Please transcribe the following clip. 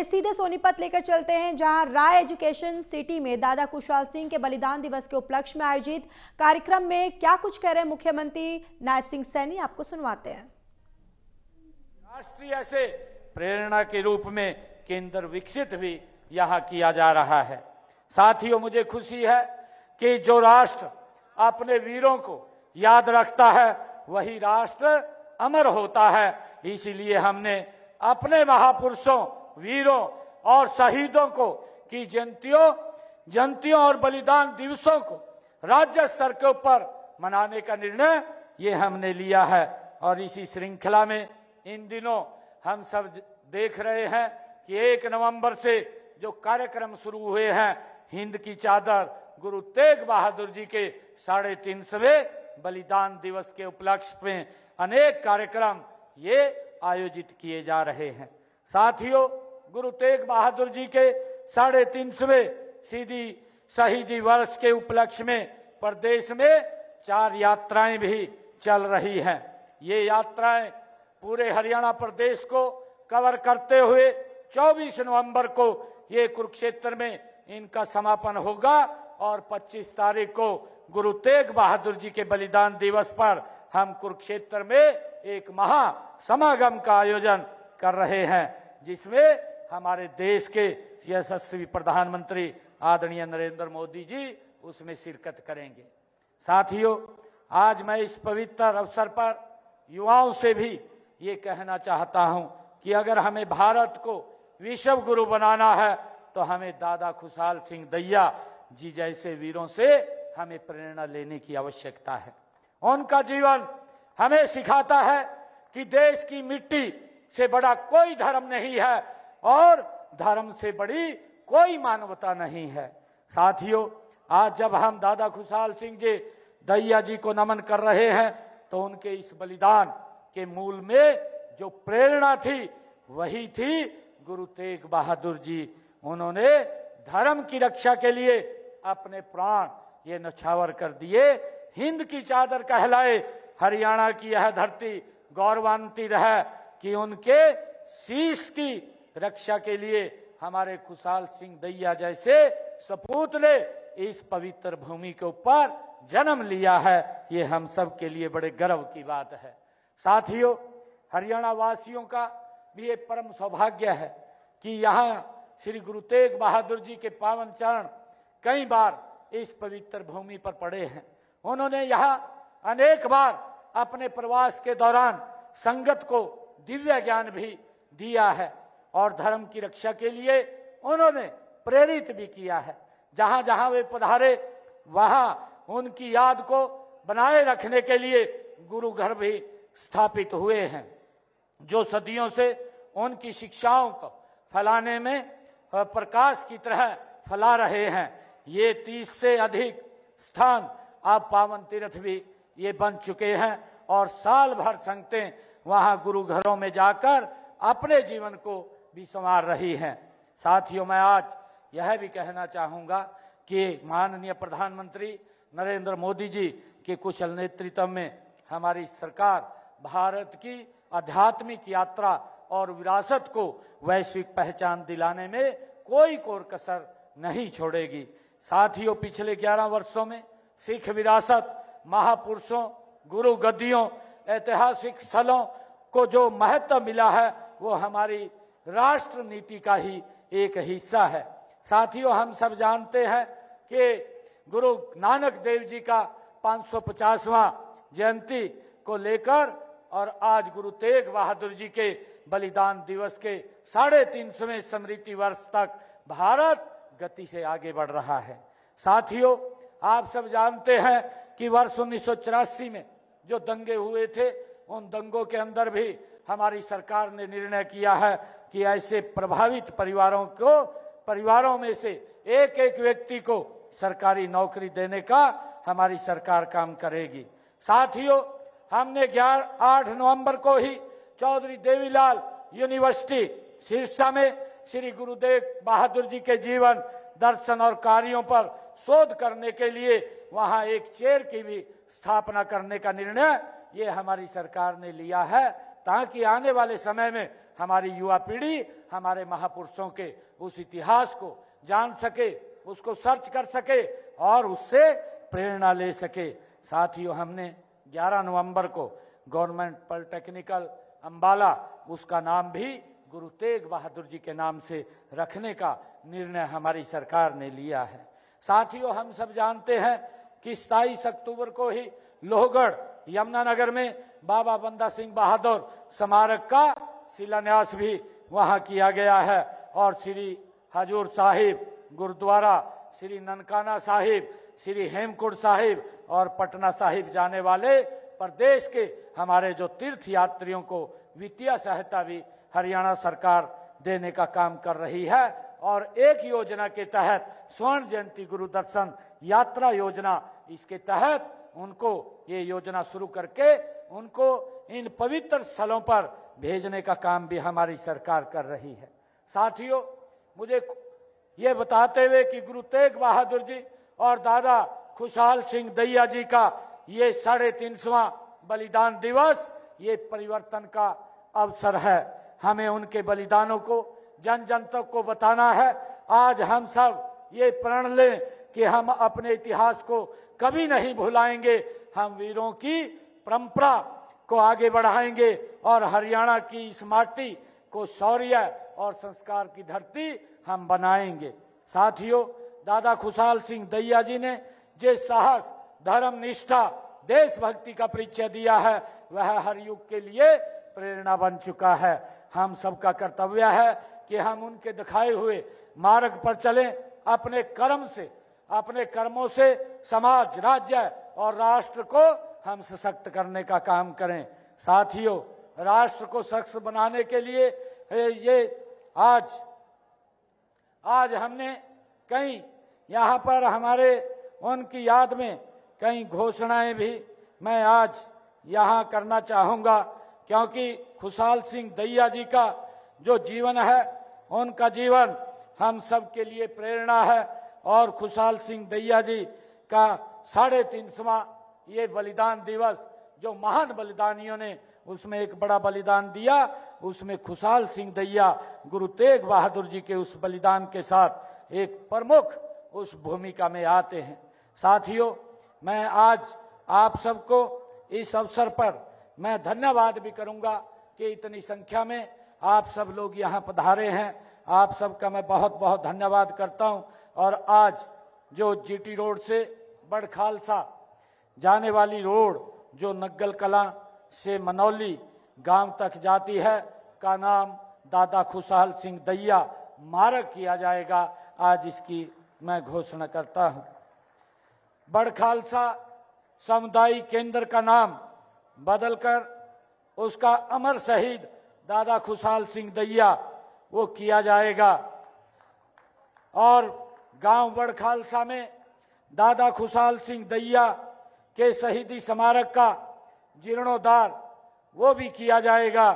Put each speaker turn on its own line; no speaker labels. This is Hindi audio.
सीधे सोनीपत लेकर चलते हैं, जहां राय एजुकेशन सिटी में दादा खुशहाल सिंह के बलिदान दिवस के उपलक्ष्य में आयोजित कार्यक्रम में क्या कुछ कह रहे हैं मुख्यमंत्री नायब सिंह सैनी, आपको सुनवाते हैं।
राष्ट्रीय ऐसे प्रेरणा के रूप में केंद्र विकसित भी यहाँ किया जा रहा है। साथियों, मुझे खुशी है कि जो राष्ट्र अपने वीरों को याद रखता है वही राष्ट्र अमर होता है। इसीलिए हमने अपने महापुरुषों, वीरों और शहीदों को की जयंतियों और बलिदान दिवसों को राज्य स्तर के ऊपर मनाने का निर्णय ये हमने लिया है। और इसी श्रृंखला में इन दिनों हम सब देख रहे हैं कि 1 नवंबर से जो कार्यक्रम शुरू हुए हैं, हिंद की चादर गुरु तेग बहादुर जी के 350वें बलिदान दिवस के उपलक्ष्य में अनेक कार्यक्रम ये आयोजित किए जा रहे हैं। साथियों, गुरु तेग बहादुर जी के 350वें शहीदी वर्ष के उपलक्ष्य में प्रदेश में 4 यात्राएं भी चल रही हैं। ये यात्राएं पूरे हरियाणा प्रदेश को कवर करते हुए 24 नवंबर को ये कुरुक्षेत्र में इनका समापन होगा और 25 तारीख को गुरु तेग बहादुर जी के बलिदान दिवस पर हम कुरुक्षेत्र में एक महा समागम का आयोजन कर रहे हैं, जिसमें हमारे देश के यशस्वी प्रधानमंत्री आदरणीय नरेंद्र मोदी जी उसमें शिरकत करेंगे। साथियों, आज मैं इस पवित्र अवसर पर युवाओं से भी ये कहना चाहता हूं कि अगर हमें भारत को विश्व गुरु बनाना है तो हमें दादा खुशहाल सिंह दैया जी जैसे वीरों से हमें प्रेरणा लेने की आवश्यकता है। उनका जीवन हमें सिखाता है कि देश की मिट्टी से बड़ा कोई धर्म नहीं है और धर्म से बड़ी कोई मानवता नहीं है। साथियों, आज जब हम दादा खुशहाल सिंह जी दैया जी को नमन कर रहे हैं तो उनके इस बलिदान के मूल में जो प्रेरणा थी वही थी गुरु तेग बहादुर जी। उन्होंने धर्म की रक्षा के लिए अपने प्राण ये न्यौछावर कर दिए। हिंद की चादर कहलाए हरियाणा की यह धरती गौरवान्वित रहे कि उनके शीश की रक्षा के लिए हमारे खुशहाल सिंह दैया जैसे सपूत ने इस पवित्र भूमि के ऊपर जन्म लिया है। ये हम सब के लिए बड़े गर्व की बात है। साथियों, हरियाणा वासियों का भी एक परम सौभाग्य है कि यहाँ श्री गुरु तेग बहादुर जी के पावन चरण कई बार इस पवित्र भूमि पर पड़े हैं। उन्होंने यहाँ अनेक बार अपने प्रवास के दौरान संगत को दिव्य ज्ञान भी दिया है और धर्म की रक्षा के लिए उन्होंने प्रेरित भी किया है। जहां जहां वे पधारे वहां उनकी याद को बनाए रखने के लिए गुरु घर भी स्थापित हुए हैं, जो सदियों से उनकी शिक्षाओं को फैलाने में प्रकाश की तरह फैला रहे हैं। ये 30 से अधिक स्थान अब पावन तीर्थ भी ये बन चुके हैं और साल भर संगतें वहां गुरु घरों में जाकर अपने जीवन को भी संवार रही हैं। साथियों, मैं आज यह भी कहना चाहूंगा कि माननीय प्रधानमंत्री नरेंद्र मोदी जी के कुशल नेतृत्व में हमारी सरकार भारत की आध्यात्मिक यात्रा और विरासत को वैश्विक पहचान दिलाने में कोई कोर कसर नहीं छोड़ेगी। साथियों, पिछले 11 वर्षों में सिख विरासत, महापुरुषों, गुरु गद्दियों, ऐतिहासिक स्थलों को जो महत्व मिला है वो हमारी राष्ट्र नीति का ही एक हिस्सा है। साथियों, हम सब जानते हैं कि गुरु नानक देव जी का 550वां जयंती को लेकर और आज गुरु तेग बहादुर जी के बलिदान दिवस के 350वें स्मृति वर्ष तक भारत गति से आगे बढ़ रहा है। साथियों, आप सब जानते हैं कि वर्ष 1984 में जो दंगे हुए थे, उन दंगों के अंदर भी हमारी सरकार ने निर्णय किया है कि ऐसे प्रभावित परिवारों में से एक एक व्यक्ति को सरकारी नौकरी देने का हमारी सरकार काम करेगी। साथियों, हमने 8 नवंबर को ही चौधरी देवीलाल यूनिवर्सिटी सिरसा में श्री गुरुदेव बहादुर जी के जीवन, दर्शन और कार्यों पर शोध करने के लिए वहां एक चेयर की भी स्थापना करने का निर्णय ये हमारी सरकार ने लिया है, ताकि आने वाले समय में हमारी युवा पीढ़ी हमारे महापुरुषों के उस इतिहास को जान सके, उसको सर्च कर सके और उससे प्रेरणा ले सके। साथियों, हमने 11 नवंबर को गवर्नमेंट पॉलिटेक्निकल अंबाला, उसका नाम भी गुरु तेग बहादुर जी के नाम से रखने का निर्णय हमारी सरकार ने लिया है। साथियों, हम सब जानते हैं कि 27 अक्टूबर को ही लोहगढ़ यमुनानगर में बाबा बंदा सिंह बहादुर स्मारक का शिलान्यास भी वहां किया गया है और श्री हजूर साहिब गुरुद्वारा, श्री ननकाना साहिब, श्री हेमकुंड साहिब और पटना साहिब जाने वाले प्रदेश के हमारे जो तीर्थ यात्रियों को वित्तीय सहायता भी हरियाणा सरकार देने का काम कर रही है। और एक योजना के तहत स्वर्ण जयंती गुरु दर्शन यात्रा योजना, इसके तहत उनको ये योजना शुरू करके उनको इन पवित्र स्थलों पर भेजने का काम भी हमारी सरकार कर रही है। साथियों, मुझे ये बताते हुए कि गुरु तेग बहादुर जी और दादा खुशहाल सिंह दैया जी का ये 350वां बलिदान दिवस, ये परिवर्तन का अवसर है। हमें उनके बलिदानों को जन जन तक को बताना है। आज हम सब ये प्रण लें कि हम अपने इतिहास को कभी नहीं भुलाएंगे, हम वीरों की परंपरा को आगे बढ़ाएंगे और हरियाणा की इस माटी को शौर्य और संस्कार की धरती हम बनाएंगे। साथियों, दादा खुशहाल सिंह दैया जी ने जिस साहस, धर्म, निष्ठा, देशभक्ति का परिचय दिया है, वह हर युग के लिए प्रेरणा बन चुका है। हम सबका कर्तव्य है कि हम उनके दिखाए हुए मार्ग पर चलें, अपने कर्म से, अपने कर्मों से समाज, राज्य और राष्ट्र को हम सशक्त करने का काम करें। साथियों, राष्ट्र को सशक्त बनाने के लिए ये आज हमने कई यहाँ पर हमारे उनकी याद में कई घोषणाएं भी मैं आज यहाँ करना चाहूँगा, क्योंकि खुशहाल सिंह दैया जी का जो जीवन है, उनका जीवन हम सब के लिए प्रेरणा है। और खुशहाल सिंह दैया जी का 350वां ये बलिदान दिवस, जो महान बलिदानियों ने उसमें एक बड़ा बलिदान दिया, उसमें खुशहाल सिंह दैया गुरु तेग बहादुर जी के उस बलिदान के साथ एक प्रमुख उस भूमिका में आते हैं। साथियों, मैं आज आप सबको इस अवसर पर मैं धन्यवाद भी करूंगा कि इतनी संख्या में आप सब लोग यहाँ पधारे हैं। आप सबका मैं बहुत बहुत धन्यवाद करता हूं। और आज जो जीटी रोड से बड़खालसा जाने वाली रोड, जो नग्गल कलां से मनौली गांव तक जाती है, का नाम दादा खुशहाल सिंह दैया मार्ग किया जाएगा। आज इसकी मैं घोषणा करता हूं। बड़खालसा सामुदायिक केंद्र का नाम बदलकर उसका अमर शहीद दादा खुशहाल सिंह दैया वो किया जाएगा। और गांव बड़खालसा में दादा खुशहाल सिंह दैया के शहीदी स्मारक का जीर्णोद्धार वो भी किया जाएगा।